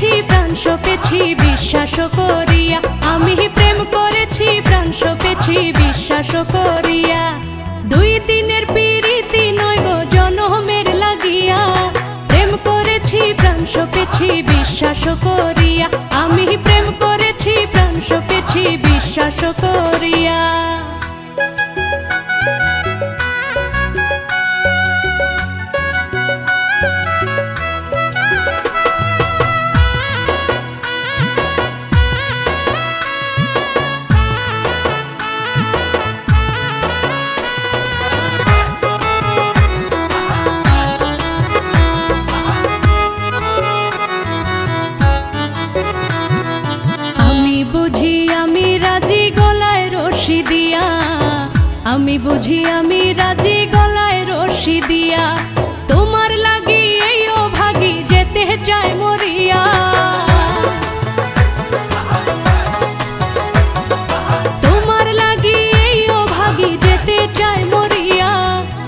করেছি প্রাণ সপেছি বিশ্বাস করিয়া, আমি প্রেম করেছি প্রাণ সপেছি বিশ্বাস করিয়া। দুই দিনের প্রীতি নয় গো জনমের লাগিয়া, প্রেম করেছি প্রাণ সপেছি বিশ্বাস করিয়া, আমি প্রেম করেছি প্রাণ সপেছি বিশ্বাস করিয়া। বুঝি আমি রাজি গলায় রশি দিয়া, আমি বুঝি আমি রাজি গলায় রশি দিয়া, তোমার লাগি এই ও ভাগি যেতে চাই মরিয়া। তোমার লাগি এই ও ভাগি যেতে চাই মরিয়া,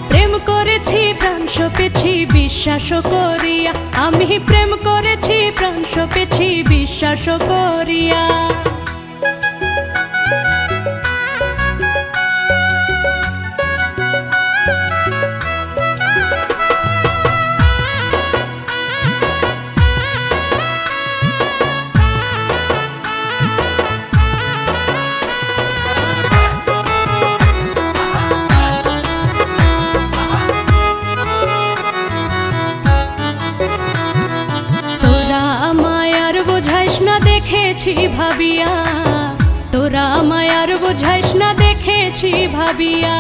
প্রেম করেছি প্রাণ সপেছি বিশ্বাস করিয়া, আমি প্রেম করেছি প্রাণ সপেছি বিশ্বাস করিয়া। দেখেছি ভাবিয়া, তোরা আমায় আর বোঝাইস না দেখেছি ভাবিয়া,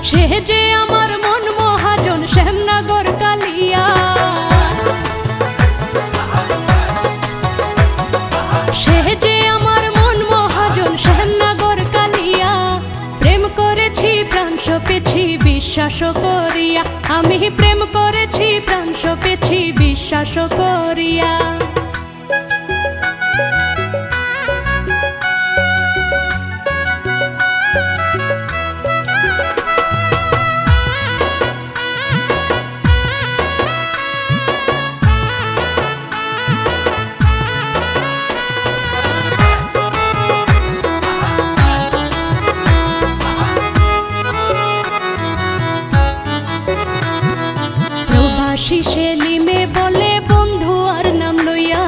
সে যে আমার মন মহাজন শ্যামনগর কালিয়া। সে যে আমার মন মহাজন শ্যামনগর কালিয়া, প্রেম করেছি প্রাণ সপেছি বিশ্বাস করিয়া, আমি প্রেম করেছি প্রাণ সপেছি বিশ্বাস করিয়া। প্রবাসী সেলিমে বলে বন্ধু আর নাম লইয়া,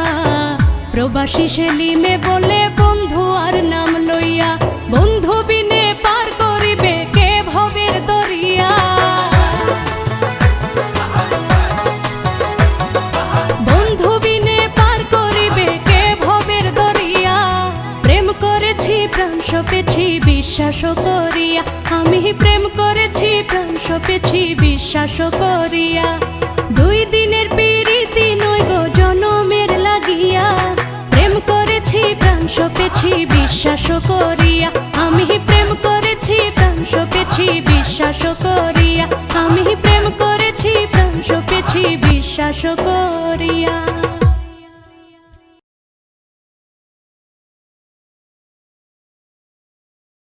প্রবাসী সেলিমে বলে বন্ধু আর নাম লইয়া, বন্ধু বিনে পার করিবে কে ভবের দরিয়া। বন্ধু বিনে পার করিবে কে ভবের দরিয়া, প্রেম করেছি প্রাণ সপেছি বিশ্বাস করিয়া, আমি প্রেম করেছি প্রাণ সপেছি বিশ্বাস করিয়া। দুই দিনের প্রীতি নয় গো জনমের লাগিয়া, প্রেম করেছি প্রাণ সপেছি বিশ্বাস করিয়া, আমি প্রেম করেছি প্রাণ সপেছি বিশ্বাস করিয়া, আমি প্রেম করেছি প্রাণ সপেছি বিশ্বাস করিয়া।